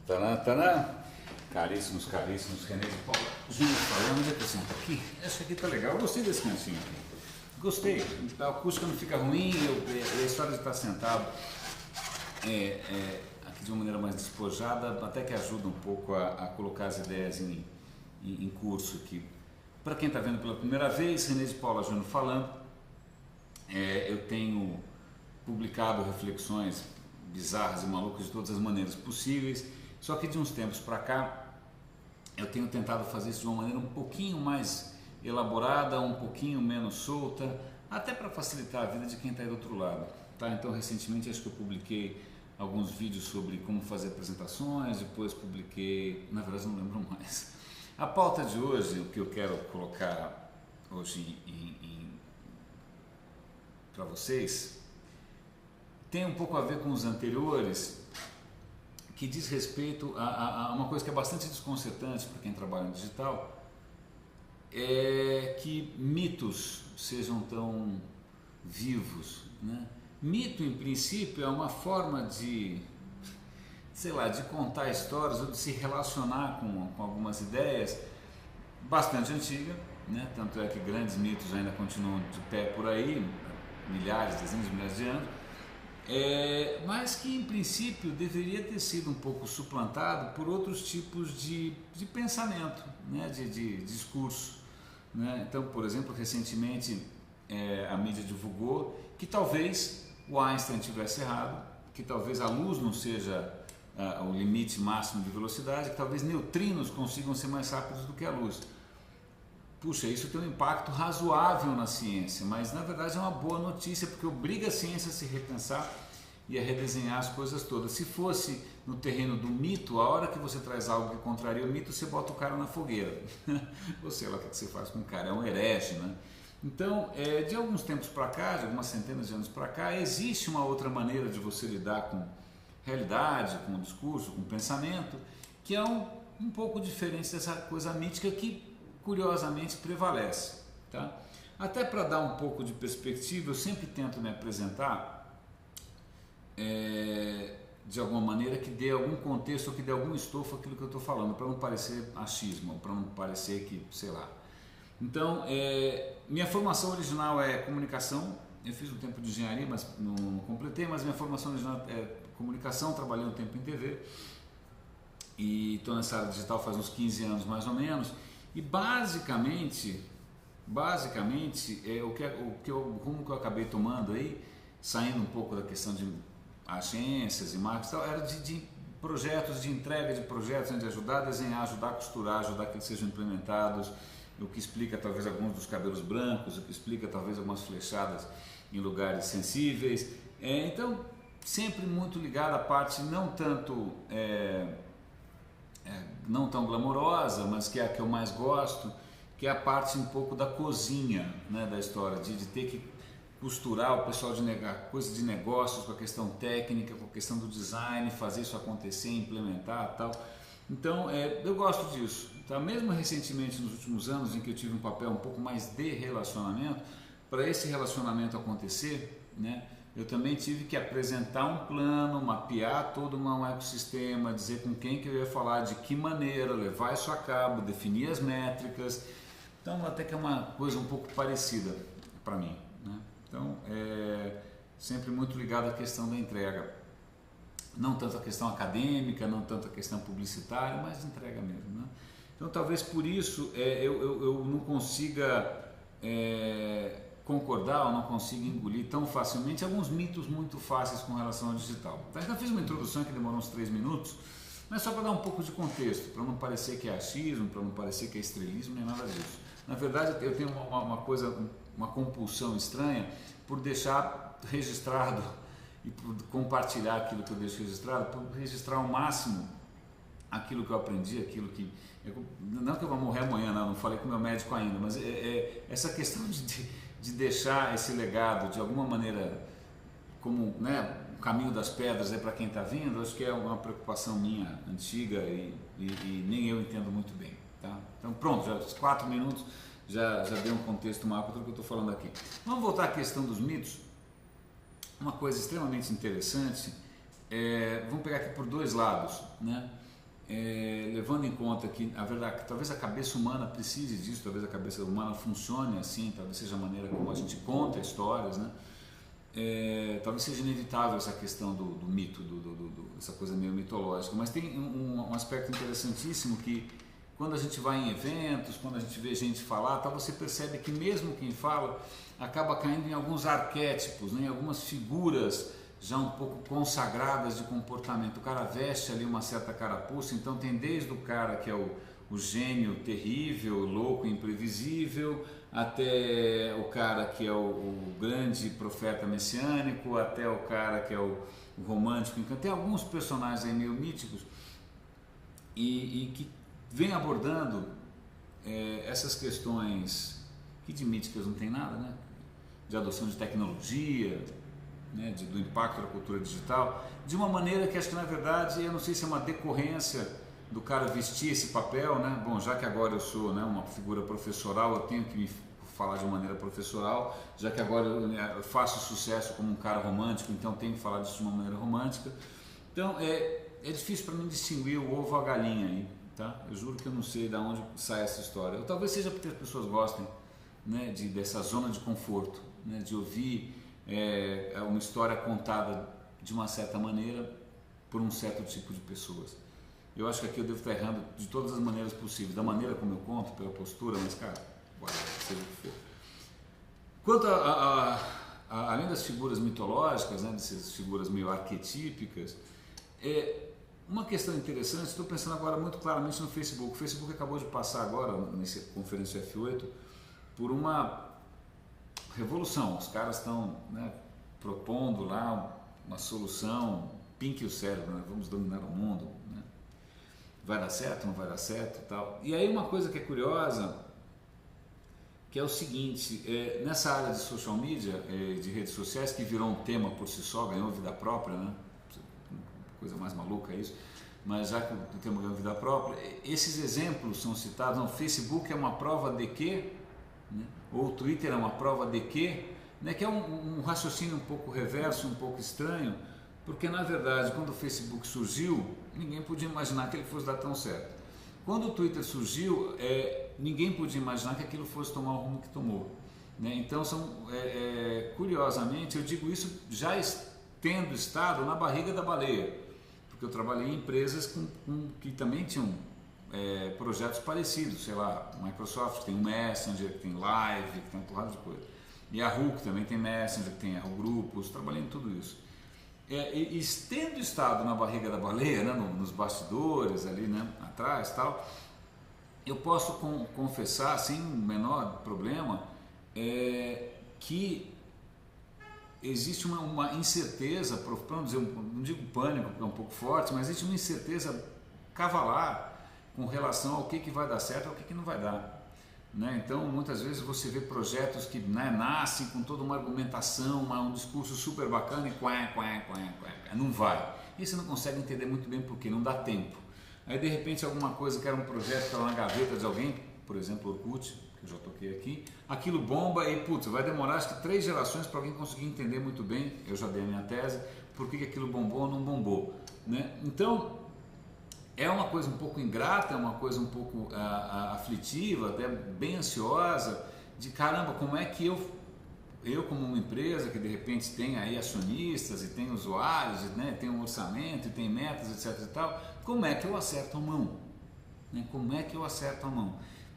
Tanã, tanã. Caríssimos, René de Paula Júnior falando. Onde é que eu sento aqui? Esse aqui tá legal, eu gostei desse cantinho aqui. Gostei, a acústica não fica ruim, a história de estar sentado aqui de uma maneira mais despojada, até que ajuda um pouco a colocar as ideias em curso aqui. Para quem está vendo pela primeira vez, René de Paula Júnior falando, eu tenho publicado reflexões bizarras e malucas de todas as maneiras possíveis, só que de uns tempos para cá eu tenho tentado fazer isso de uma maneira um pouquinho mais elaborada, um pouquinho menos solta, até para facilitar a vida de quem está aí do outro lado. Tá? Então recentemente acho que eu publiquei alguns vídeos sobre como fazer apresentações, depois publiquei, na verdade não lembro mais. A pauta de hoje, o que eu quero colocar hoje para vocês, tem um pouco a ver com os anteriores, que diz respeito a uma coisa que é bastante desconcertante para quem trabalha no digital, é que mitos sejam tão vivos, né? Mito, em princípio, é uma forma de, sei lá, de contar histórias ou de se relacionar com algumas ideias bastante antiga, né? Tanto é que grandes mitos ainda continuam de pé por aí, milhares, dezenas de milhares de anos, mas que em princípio deveria ter sido um pouco suplantado por outros tipos de pensamento, né? de discurso, né? Então, por exemplo, recentemente a mídia divulgou que talvez o Einstein tivesse errado, que talvez a luz não seja o limite máximo de velocidade, que talvez neutrinos consigam ser mais rápidos do que a luz. Puxa, isso tem um impacto razoável na ciência, mas na verdade é uma boa notícia, porque obriga a ciência a se repensar e a redesenhar as coisas todas. Se fosse no terreno do mito, a hora que você traz algo que contraria o mito, você bota o cara na fogueira. Ou sei lá o que você faz com o cara, é um herege, né? Então, de alguns tempos para cá, de algumas centenas de anos para cá, existe uma outra maneira de você lidar com realidade, com o discurso, com o pensamento, que é um pouco diferente dessa coisa mítica que curiosamente prevalece, tá? Até para dar um pouco de perspectiva, eu sempre tento me apresentar de alguma maneira que dê algum contexto ou que dê algum estofo àquilo que eu estou falando, para não parecer achismo, para não parecer que, sei lá. Então, minha formação original é comunicação, eu fiz um tempo de engenharia, mas não completei, mas minha formação original é comunicação, trabalhei um tempo em TV e estou nessa área digital faz uns 15 anos mais ou menos. E basicamente o rumo que eu acabei tomando aí, saindo um pouco da questão de agências e marcas, era de projetos, de entrega de projetos, de ajudar a desenhar, ajudar a costurar, ajudar que eles sejam implementados, o que explica talvez alguns dos cabelos brancos, o que explica talvez algumas flechadas em lugares sensíveis. Então, sempre muito ligado à parte não tanto... não tão glamourosa, mas que é a que eu mais gosto, que é a parte um pouco da cozinha, né, da história, de ter que costurar o pessoal coisa de negócios com a questão técnica, com a questão do design, fazer isso acontecer, implementar e tal. Então, eu gosto disso. Tá? Mesmo recentemente, nos últimos anos, em que eu tive um papel um pouco mais de relacionamento, para esse relacionamento acontecer, né, eu também tive que apresentar um plano, mapear todo um ecossistema, dizer com quem que eu ia falar, de que maneira, levar isso a cabo, definir as métricas. Então, até que é uma coisa um pouco parecida para mim, né? Então, sempre muito ligado à questão da entrega. Não tanto a questão acadêmica, não tanto a questão publicitária, mas de entrega mesmo, né? Então, talvez por isso eu não consiga... concordar ou não consigo engolir tão facilmente alguns mitos muito fáceis com relação ao digital. Então, eu fiz uma introdução que demorou uns 3 minutos, mas só para dar um pouco de contexto, para não parecer que é achismo, para não parecer que é estrelismo, nem nada disso. Na verdade, eu tenho uma compulsão estranha por deixar registrado e por compartilhar aquilo que eu deixo registrado, por registrar ao máximo aquilo que eu aprendi, aquilo que... Não que eu vou morrer amanhã, não falei com o meu médico ainda, mas essa questão de deixar esse legado de alguma maneira como, né, o caminho das pedras para quem está vindo, acho que é uma preocupação minha antiga e nem eu entendo muito bem, tá? Então pronto, já 4 minutos já deu um contexto maior para tudo que eu estou falando aqui. Vamos voltar à questão dos mitos. Uma coisa extremamente interessante, vamos pegar aqui por 2 lados, né? levando em conta que a verdade, talvez a cabeça humana precise disso, talvez a cabeça humana funcione assim, talvez seja a maneira como a gente conta histórias, né? Talvez seja inevitável essa questão do mito, essa coisa meio mitológica, mas tem um aspecto interessantíssimo que quando a gente vai em eventos, quando a gente vê gente falar, você percebe que mesmo quem fala acaba caindo em alguns arquétipos, né? Em algumas figuras já um pouco consagradas de comportamento. O cara veste ali uma certa carapuça, então tem desde o cara que é o gênio terrível, louco, imprevisível, até o cara que é o grande profeta messiânico, até o cara que é o romântico. Então tem alguns personagens aí meio míticos e que vem abordando essas questões que de míticas não tem nada, né? De adoção de tecnologia, né? Do impacto da cultura digital, de uma maneira que acho que na verdade, eu não sei se é uma decorrência do cara vestir esse papel, né? Bom, já que agora eu sou, né, uma figura professoral, eu tenho que me falar de uma maneira professoral, já que agora eu faço sucesso como um cara romântico, então tenho que falar disso de uma maneira romântica. Então é difícil para mim distinguir o ovo a galinha aí, tá? Eu juro que eu não sei de onde sai essa história. Ou talvez seja porque as pessoas gostem, né, dessa zona de conforto, né, de ouvir uma história contada de uma certa maneira por um certo tipo de pessoas. Eu acho que aqui eu devo estar errando de todas as maneiras possíveis, da maneira como eu conto, pela postura, mas cara, seja o que for. Quanto além das figuras mitológicas, né, dessas figuras meio arquetípicas, uma questão interessante, estou pensando agora muito claramente no Facebook. O Facebook acabou de passar agora, nessa conferência F8, por uma revolução. Os caras estão, né, propondo lá uma solução, pink o cérebro, né? Vamos dominar o mundo, né? Vai dar certo, não vai dar certo e tal. E aí uma coisa que é curiosa, que é o seguinte, nessa área de social media, de redes sociais, que virou um tema por si só, ganhou vida própria, né? Coisa mais maluca isso, mas já que o tema ganhou vida própria, esses exemplos são citados. O Facebook é uma prova de que, né? Ou o Twitter é uma prova de que, né? Que é um raciocínio um pouco reverso, um pouco estranho, porque na verdade quando o Facebook surgiu, ninguém podia imaginar que ele fosse dar tão certo. Quando o Twitter surgiu, ninguém podia imaginar que aquilo fosse tomar o rumo que tomou, né? Então curiosamente, eu digo isso já tendo estado na barriga da baleia, porque eu trabalhei em empresas que também tinham projetos parecidos, sei lá, Microsoft que tem o Messenger, que tem Live, que tem uma porrada de coisa, e a Yahoo que também tem Messenger, que tem Yahoo Grupos, trabalhei em tudo isso. E tendo estado na barriga da baleia, né, nos bastidores ali, né, atrás, tal, eu posso confessar sem o menor problema que existe uma incerteza, para não dizer, não digo pânico, porque é um pouco forte, mas existe uma incerteza cavalar com relação ao que vai dar certo e ao que não vai dar, né? Então muitas vezes você vê projetos que, né, nascem com toda uma argumentação, um discurso super bacana e não vai, e você não consegue entender muito bem porque não dá tempo. Aí de repente alguma coisa que era um projeto que estava na gaveta de alguém, por exemplo Orkut, que eu já toquei aqui, aquilo bomba e putz, vai demorar acho que 3 gerações para alguém conseguir entender muito bem, eu já dei a minha tese, por que aquilo bombou ou não bombou, né? Então é uma coisa um pouco ingrata, é uma coisa um pouco aflitiva, até bem ansiosa, de caramba, como é que eu como uma empresa que de repente tem aí acionistas e tem usuários, né, tem um orçamento e tem metas, etc e tal, como é que eu acerto a mão? Né? Como é que eu acerto a mão?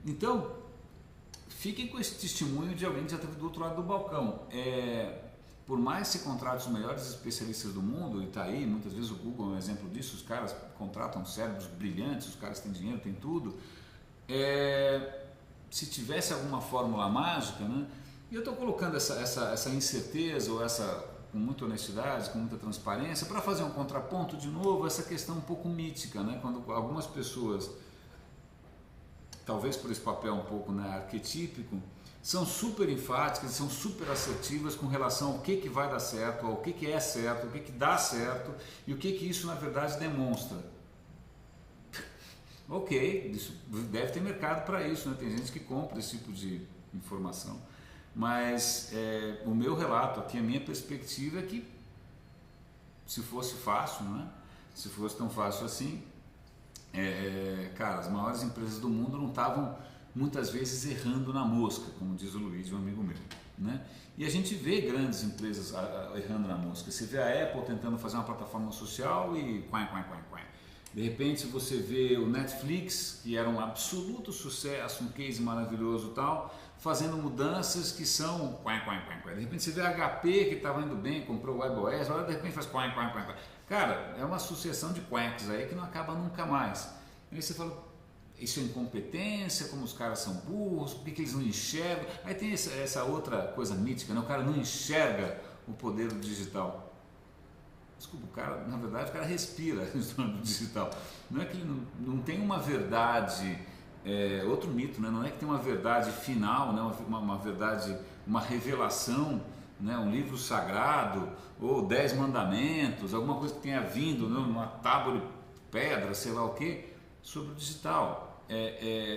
Então, fiquem com esse testemunho de alguém que já esteve do outro lado do balcão. Por mais que se contrate os melhores especialistas do mundo, e está aí, muitas vezes o Google é um exemplo disso, os caras contratam cérebros brilhantes, os caras têm dinheiro, têm tudo. Se tivesse alguma fórmula mágica, né? E eu estou colocando essa incerteza, ou com muita honestidade, com muita transparência, para fazer um contraponto de novo, essa questão um pouco mítica, né? Quando algumas pessoas, talvez por esse papel um pouco, né, arquetípico, são super enfáticas, são super assertivas com relação ao que vai dar certo, ao que é certo, o que dá certo e o que isso na verdade demonstra. Ok, isso deve ter mercado para isso, né? Tem gente que compra esse tipo de informação, mas o meu relato aqui, a minha perspectiva é que se fosse fácil, né? Se fosse tão fácil assim, cara, as maiores empresas do mundo não estavam muitas vezes errando na mosca, como diz o Luiz, um amigo meu, né? E a gente vê grandes empresas errando na mosca. Você vê a Apple tentando fazer uma plataforma social e de repente você vê o Netflix, que era um absoluto sucesso, um case maravilhoso e tal, fazendo mudanças que são de repente você vê a HP que estava indo bem, comprou o WebOS, agora de repente faz Cara, é uma sucessão de quacks aí que não acaba nunca mais. Aí você fala, isso é incompetência, como os caras são burros, por que eles não enxergam? Aí tem essa outra coisa mítica, né? O cara não enxerga o poder do digital. Desculpa, o cara, na verdade, o cara respira do digital. Não é que ele não tem uma verdade, outro mito, né? Não é que tem uma verdade final, né? Uma verdade, uma revelação, né? Um livro sagrado, ou 10 mandamentos, alguma coisa que tenha vindo, né? Uma tábua de pedra, sei lá o que, sobre o digital.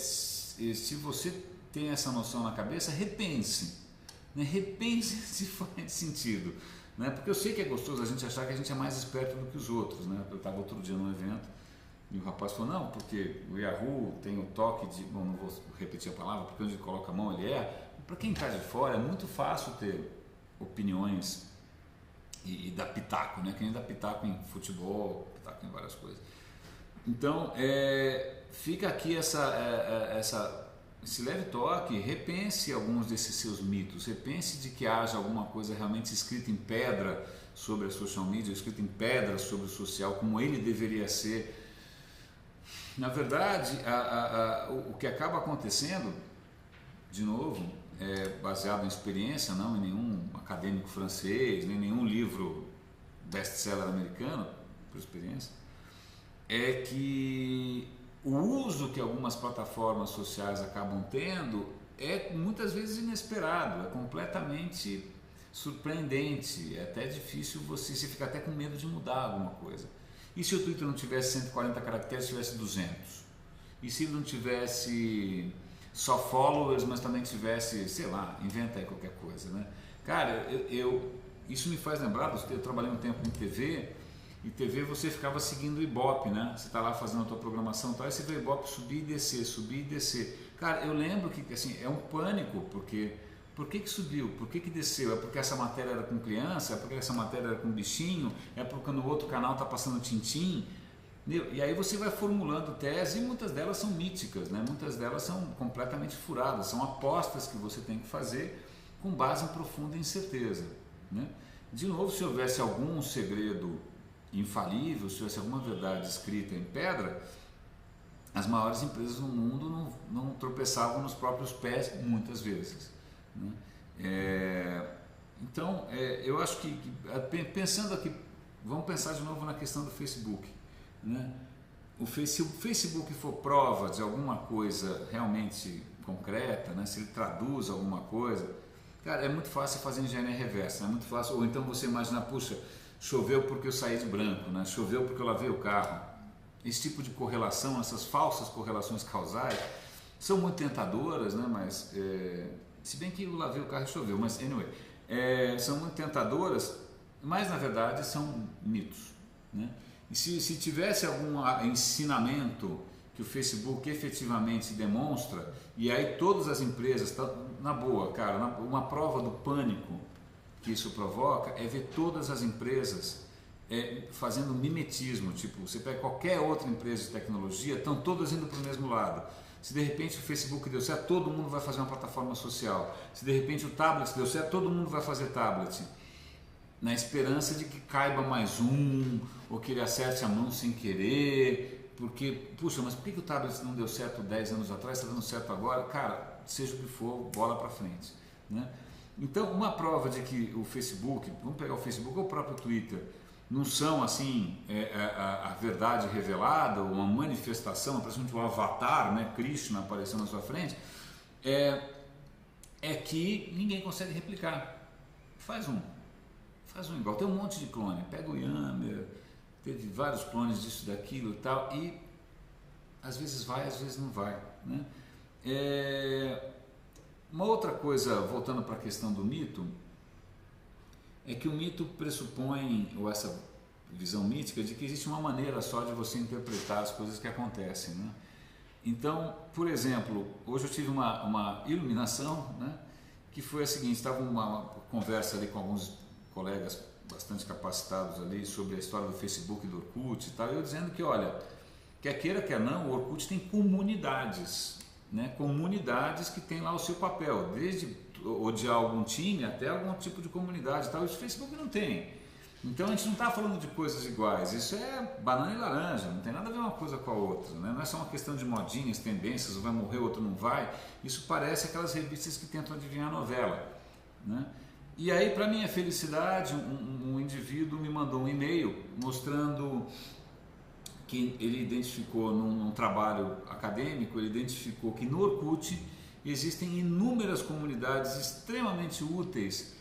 Se você tem essa noção na cabeça, repense, né? Repense se faz sentido, né? Porque eu sei que é gostoso a gente achar que a gente é mais esperto do que os outros, né? Eu estava outro dia num evento e o rapaz falou, não, porque o Yahoo tem o toque de, bom, não vou repetir a palavra, porque onde ele coloca a mão ele para quem está de fora é muito fácil ter opiniões e dar pitaco, né? Que nem dar pitaco em futebol, pitaco em várias coisas. Então, fica aqui esse leve toque, repense alguns desses seus mitos, repense de que haja alguma coisa realmente escrita em pedra sobre a social media, escrita em pedra sobre o social, como ele deveria ser. Na verdade, o que acaba acontecendo, de novo, baseado em experiência, não em nenhum acadêmico francês, nem nenhum livro best-seller americano, por experiência, é que o uso que algumas plataformas sociais acabam tendo é muitas vezes inesperado, é completamente surpreendente, é até difícil você fica até com medo de mudar alguma coisa. E se o Twitter não tivesse 140 caracteres, tivesse 200? E se ele não tivesse só followers, mas também tivesse, sei lá, inventa aí qualquer coisa, né? Cara, isso me faz lembrar, eu trabalhei um tempo em TV, e TV você ficava seguindo o Ibope, né? Você está lá fazendo a tua programação, aí você vê o Ibope subir e descer, subir e descer. Cara, eu lembro que assim, é um pânico, porque por que subiu? Por que desceu? É porque essa matéria era com criança? É porque essa matéria era com bichinho? É porque no outro canal está passando tintim? E aí você vai formulando teses e muitas delas são míticas, né? Muitas delas são completamente furadas, são apostas que você tem que fazer com base em profunda incerteza, né? De novo, se houvesse algum segredo infalível, se houvesse alguma verdade escrita em pedra, as maiores empresas no mundo não tropeçavam nos próprios pés muitas vezes, né? Então, eu acho que pensando aqui, vamos pensar de novo na questão do Facebook, né? Se o Facebook for prova de alguma coisa realmente concreta, né? Se ele traduz alguma coisa, cara, é muito fácil fazer engenharia reversa, é muito fácil, ou então você imaginar, puxa, choveu porque eu saí de branco, né? Choveu porque eu lavei o carro. Esse tipo de correlação, essas falsas correlações causais, são muito tentadoras, né? Mas, se bem que eu lavei o carro e choveu, mas anyway, são muito tentadoras, mas na verdade são mitos, né? E se tivesse algum ensinamento que o Facebook efetivamente demonstra, e aí todas as empresas, na boa, cara, uma prova do pânico que isso provoca é ver todas as empresas fazendo mimetismo, tipo, você pega qualquer outra empresa de tecnologia, estão todas indo para o mesmo lado. Se de repente o Facebook deu certo, todo mundo vai fazer uma plataforma social. Se de repente o tablet deu certo, todo mundo vai fazer tablet. Na esperança de que caiba mais um, ou que ele acerte a mão sem querer, porque, puxa, mas por que o tablet não deu certo 10 anos atrás, está dando certo agora? Cara, seja o que for, bola para frente, né? Então, uma prova de que o Facebook, vamos pegar o Facebook ou o próprio Twitter, não são assim a verdade revelada, uma manifestação, praticamente um avatar, né, Krishna aparecendo na sua frente, é que ninguém consegue replicar. Faz um igual, tem um monte de clone, pega o Yammer, teve vários clones disso, daquilo e tal, e às vezes vai, às vezes não vai, né? Uma outra coisa, voltando para a questão do mito, é que o mito pressupõe, ou essa visão mítica de que existe uma maneira só de você interpretar as coisas que acontecem, né? Então, por exemplo, hoje eu tive uma iluminação, né, que foi a seguinte: estava uma conversa ali com alguns colegas bastante capacitados ali sobre a história do Facebook e do Orkut e tal, e eu dizendo que, olha, quer queira, quer não, o Orkut tem comunidades, né, comunidades que tem lá o seu papel, desde odiar algum time até algum tipo de comunidade e tal, e o Facebook não tem. Então a gente não está falando de coisas iguais, isso é banana e laranja, não tem nada a ver uma coisa com a outra, né? Não é só uma questão de modinhas, tendências, um vai morrer, o outro não vai. Isso parece aquelas revistas que tentam adivinhar a novela, né? E aí, para minha felicidade, um indivíduo me mandou um e-mail mostrando que ele identificou num trabalho acadêmico, ele identificou que no Orkut existem inúmeras comunidades extremamente úteis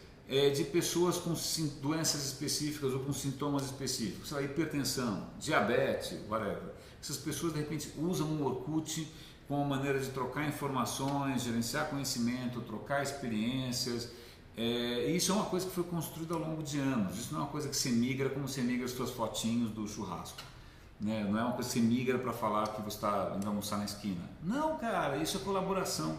de pessoas com doenças específicas ou com sintomas específicos, sei lá, hipertensão, diabetes, whatever. Essas pessoas de repente usam o Orkut como uma maneira de trocar informações, gerenciar conhecimento, trocar experiências. E isso é uma coisa que foi construída ao longo de anos. Isso não é uma coisa que você migra como você migra as suas fotinhos do churrasco, né? Não é uma coisa que você migra para falar que você está indo almoçar na esquina. Não, cara, isso é colaboração,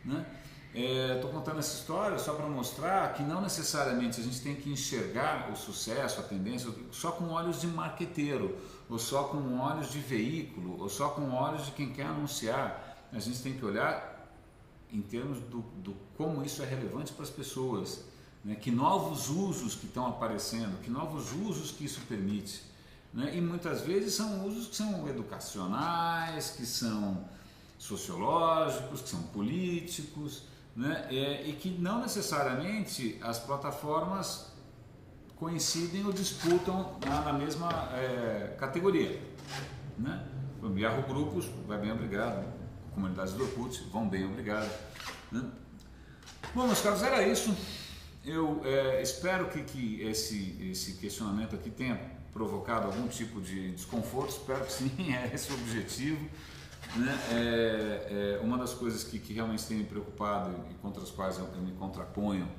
né? Estou contando essa história só para mostrar que não necessariamente a gente tem que enxergar o sucesso, a tendência, só com olhos de marqueteiro, ou só com olhos de veículo, ou só com olhos de quem quer anunciar. A gente tem que olhar em termos do como isso é relevante para as pessoas, né? Que novos usos que estão aparecendo, que novos usos que isso permite, né? E muitas vezes são usos que são educacionais, que são sociológicos, que são políticos, né? E que não necessariamente as plataformas coincidem ou disputam na mesma categoria, né? O Yahoo Grupos vai bem, obrigado. Comunidades do Orkut vão bem, obrigado, né? Bom, meus caros, era isso. Eu espero que esse questionamento aqui tenha provocado algum tipo de desconforto. Espero que sim, é esse o objetivo, né? Uma das coisas que realmente tem me preocupado e contra as quais eu me contraponho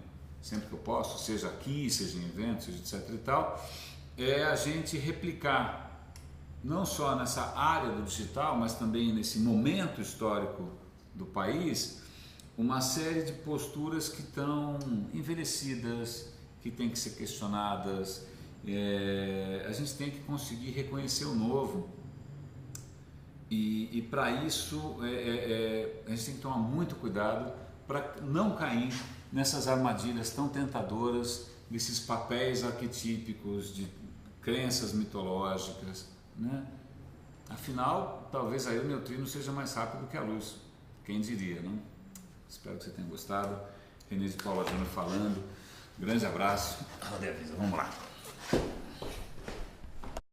sempre que eu posso, seja aqui, seja em eventos, seja etc e tal, é a gente replicar, não só nessa área do digital, mas também nesse momento histórico do país, uma série de posturas que estão envelhecidas, que têm que ser questionadas. A gente tem que conseguir reconhecer o novo. E para isso a gente tem que tomar muito cuidado para não cair nessas armadilhas tão tentadoras, desses papéis arquetípicos de crenças mitológicas, né? Afinal, talvez aí o neutrino seja mais rápido que a luz, quem diria, não? Espero que você tenha gostado. Renê de Paula Júnior falando. Grande abraço. Vamos lá.